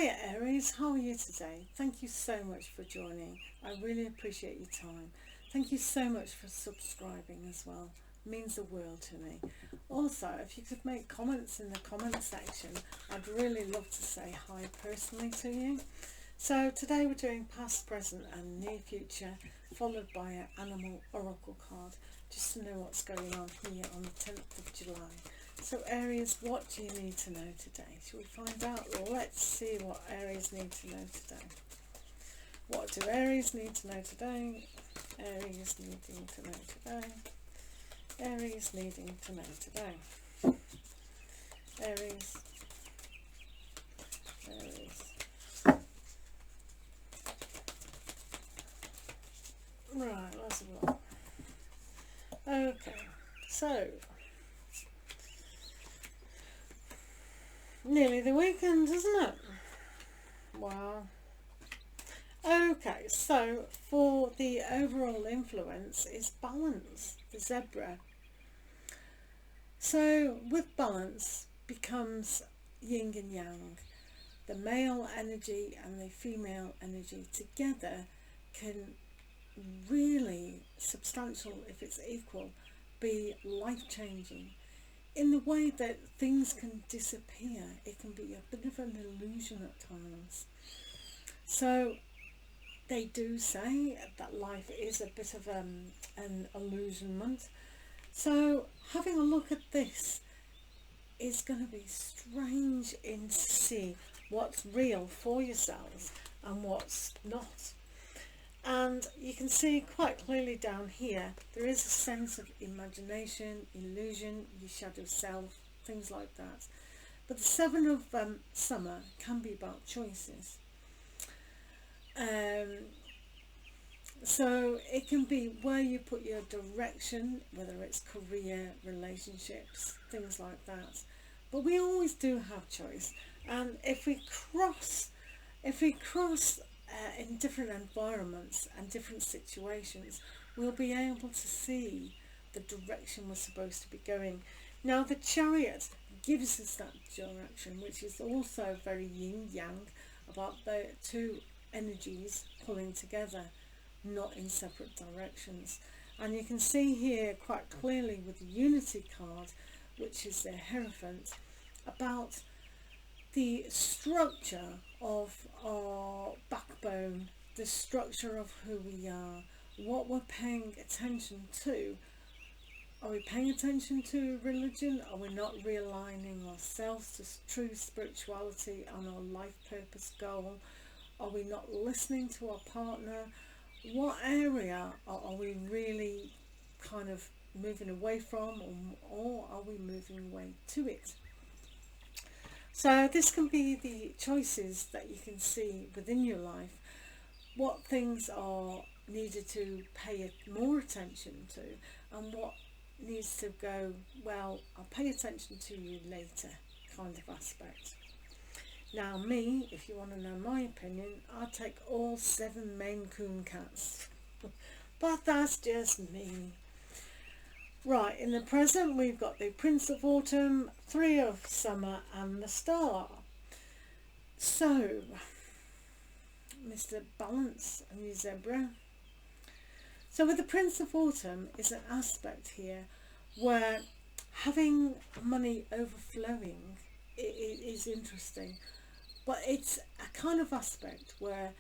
Hiya Aries, how are you today? Thank you so much for joining. I really appreciate your time. Thank you so much for subscribing as well. It means the world to me. Also, if you could make comments in the comment section, I'd really love to say hi personally to you. So today we're doing past, present and near future, followed by an animal oracle card, just to know what's going on here on the 10th of July. So Aries, what do you need to know today? Shall we find out? Well, let's see what Aries need to know today. What do Aries need to know today? Aries needing to know today. Aries needing to know today. Aries. Right, let's have a look. Okay, so nearly the weekend, isn't it? Wow. Okay, so for the overall influence is balance, the zebra. So with balance becomes yin and yang. The male energy and the female energy together can really substantial, if it's equal, be life-changing. In the way that things can disappear, it can be a bit of an illusion at times. So they do say that life is a bit of an illusionment. So having a look at this is going to be strange in to see what's real for yourselves and what's not. And you can see quite clearly down here there is a sense of imagination, illusion, your shadow self, things like that. But the Seven of Summer can be about choices. So it can be where you put your direction, whether it's career, relationships, things like that. But we always do have choice, and if we cross in different environments and different situations, we'll be able to see the direction we're supposed to be going. Now the Chariot gives us that direction, which is also very yin-yang, about the two energies pulling together, not in separate directions. And you can see here quite clearly with the Unity card, which is the Hierophant, about the structure of our backbone, the structure of who we are, what we're paying attention to. Are we paying attention to religion? Are we not realigning ourselves to true spirituality and our life purpose goal? Are we not listening to our partner? What area are we really kind of moving away from, or are we moving away to it? So this can be the choices that you can see within your life. What things are needed to pay more attention to, and what needs to go, well, I'll pay attention to you later kind of aspect. Now me, if you want to know my opinion, I take all 7 Maine Coon cats. But that's just me. Right, in the present we've got the Prince of Autumn, 3 of Summer and the Star. So, Mr. Balance and your zebra. So with the Prince of Autumn is an aspect here where having money overflowing is interesting. But it's a kind of aspect where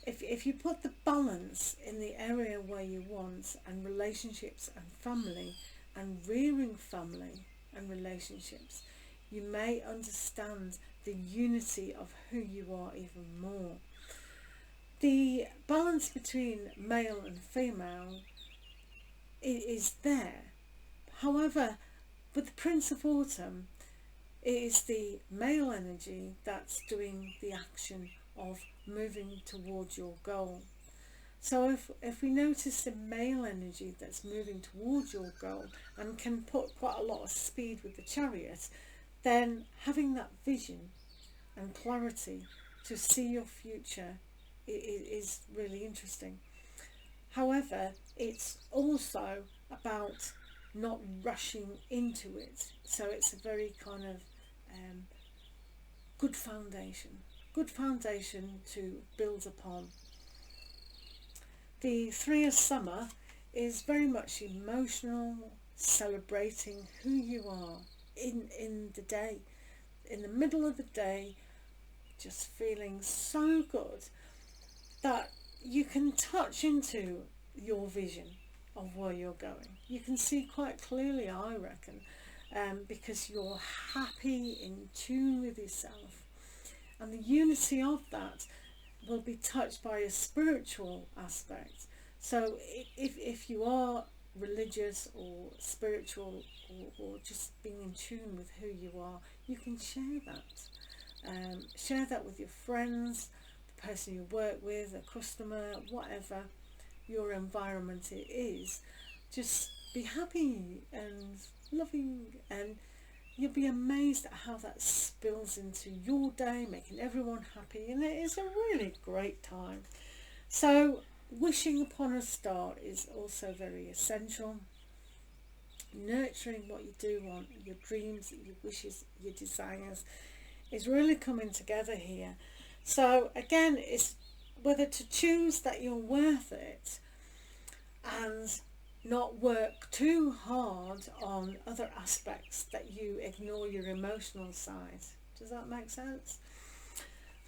if you put the balance in the area where you want, and relationships and family and rearing family and relationships, you may understand the unity of who you are even more. The balance between male and female is there. However, with the Prince of Autumn, it is the male energy that's doing the action of moving towards your goal. So if we notice the male energy that's moving towards your goal and can put quite a lot of speed with the Chariot, then having that vision and clarity to see your future is really interesting. However, it's also about not rushing into it. So it's a very kind of good foundation, good foundation to build upon. The 3 of Summer is very much emotional, celebrating who you are in the day, in the middle of the day, just feeling so good that you can touch into your vision of where you're going. You can see quite clearly, I reckon, because you're happy, in tune with yourself, and the unity of that will be touched by a spiritual aspect. So if you are religious or spiritual, or just being in tune with who you are, you can share that. Share that with your friends, the person you work with, a customer, whatever your environment it is. Just be happy and loving, and you'll be amazed at how that spills into your day, making everyone happy, and it is a really great time. So wishing upon a star is also very essential. Nurturing what you do want, your dreams, your wishes, your desires, is really coming together here. So again, it's whether to choose that you're worth it and not work too hard on other aspects, that you ignore your emotional side. Does that make sense?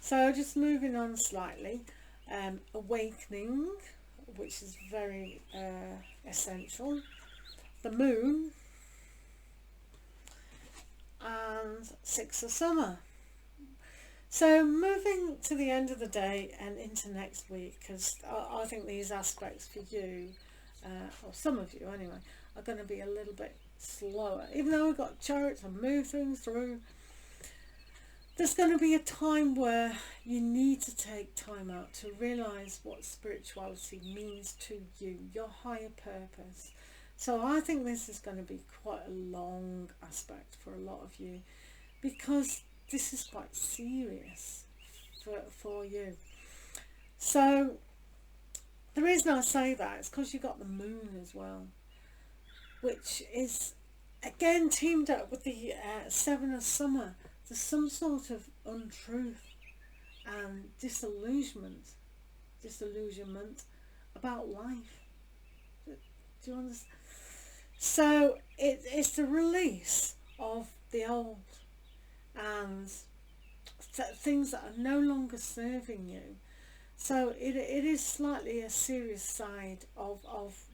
So just moving on slightly, awakening, which is very essential, the moon, and 6 of Summer. So moving to the end of the day and into next week, because I think these aspects for you, or some of you anyway, are going to be a little bit slower. Even though we've got charts and move things through, there's going to be a time where you need to take time out to realise what spirituality means to you, your higher purpose. So I think this is going to be quite a long aspect for a lot of you, because this is quite serious for you. So the reason I say that is because you've got the moon as well, which is again teamed up with the 7 of Summer. There's some sort of untruth and disillusionment about life. Do you understand? So it's the release of the old and things that are no longer serving you. So it is slightly a serious side of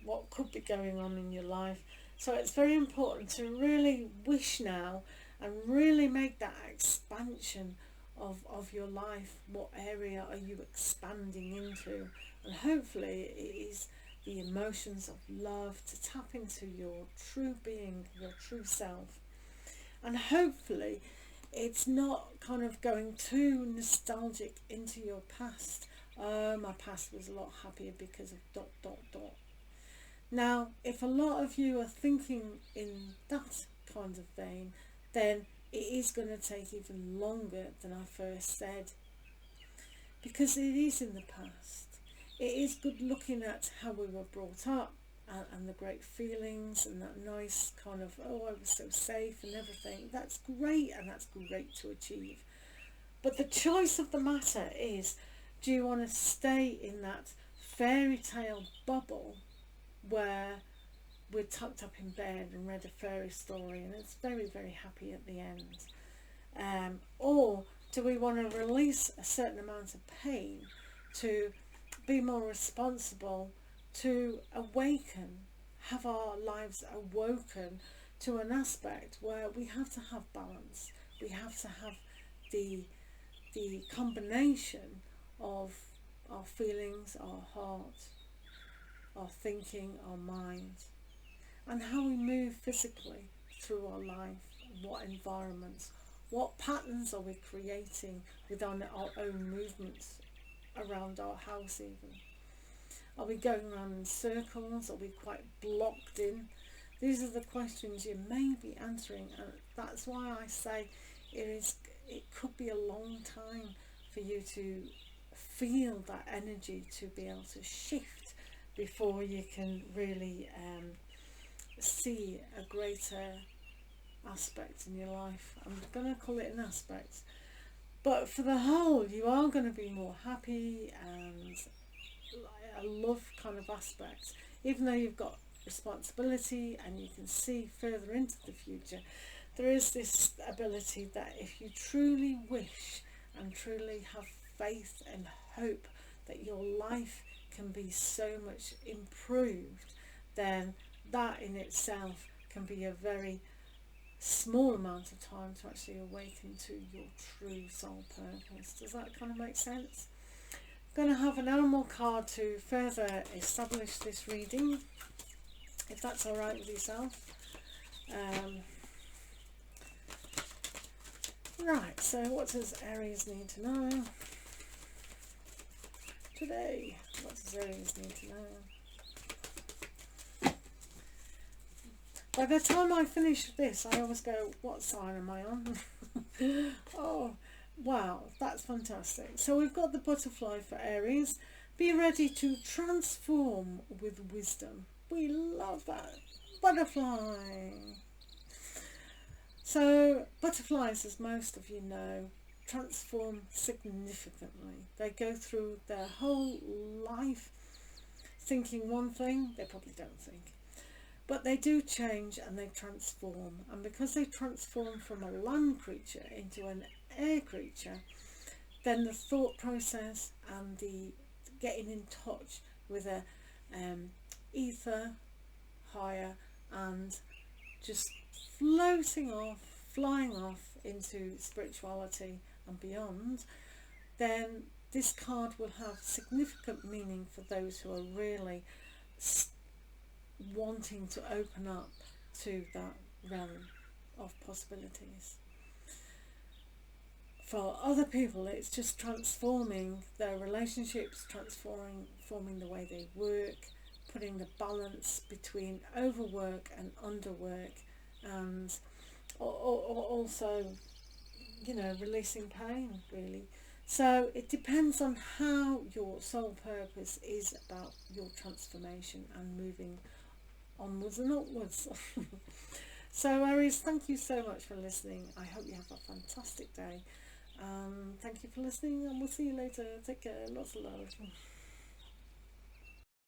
what could be going on in your life. So it's very important to really wish now and really make that expansion of your life. What area are you expanding into? And hopefully it is the emotions of love, to tap into your true being, your true self. And hopefully it's not kind of going too nostalgic into your past. My past was a lot happier because of ... Now, if a lot of you are thinking in that kind of vein, then it is going to take even longer than I first said, because it is in the past. It is good looking at how we were brought up, and the great feelings and that nice kind of, oh, I was so safe and everything. That's great, and that's great to achieve. But the choice of the matter is, do you want to stay in that fairy tale bubble where we're tucked up in bed and read a fairy story and it's very, very happy at the end? Or do we want to release a certain amount of pain to be more responsible, to awaken, have our lives awoken to an aspect where we have to have balance? We have to have the combination of our feelings, our heart, our thinking, our mind, and how we move physically through our life, what environments, what patterns are we creating within our own movements around our house even. Are we going around in circles? Are we quite blocked in? These are the questions you may be answering, and that's why I say it could be a long time for you to feel that energy, to be able to shift before you can really see a greater aspect in your life. I'm going to call it an aspect, But for the whole, you are going to be more happy and a love kind of aspect. Even though you've got responsibility and you can see further into the future, there is this ability that if you truly wish and truly have faith and hope that your life can be so much improved, then that in itself can be a very small amount of time to actually awaken to your true soul purpose. Does that kind of make sense? I'm going to have an animal card to further establish this reading, if that's alright with yourself. Right, so what does Aries need to know today? What does Aries need to know? By the time I finish this, I always go, what sign am I on? Oh, wow, that's fantastic. So we've got the butterfly for Aries. Be ready to transform with wisdom. We love that. Butterfly. So butterflies, as most of you know, transform significantly. They go through their whole life thinking one thing, they probably don't think. But they do change and they transform. And because they transform from a land creature into an air creature, then the thought process and the getting in touch with a ether higher and just floating off, flying off into spirituality and beyond, then this card will have significant meaning for those who are really wanting to open up to that realm of possibilities. For other people, it's just transforming their relationships, transforming the way they work, putting the balance between overwork and underwork, and also, you know, releasing pain, really. So it depends on how your soul purpose is about your transformation and moving onwards and upwards. So Aries, thank you so much for listening. I hope you have a fantastic day. Thank you for listening, and we'll see you later. Take care. Lots of love.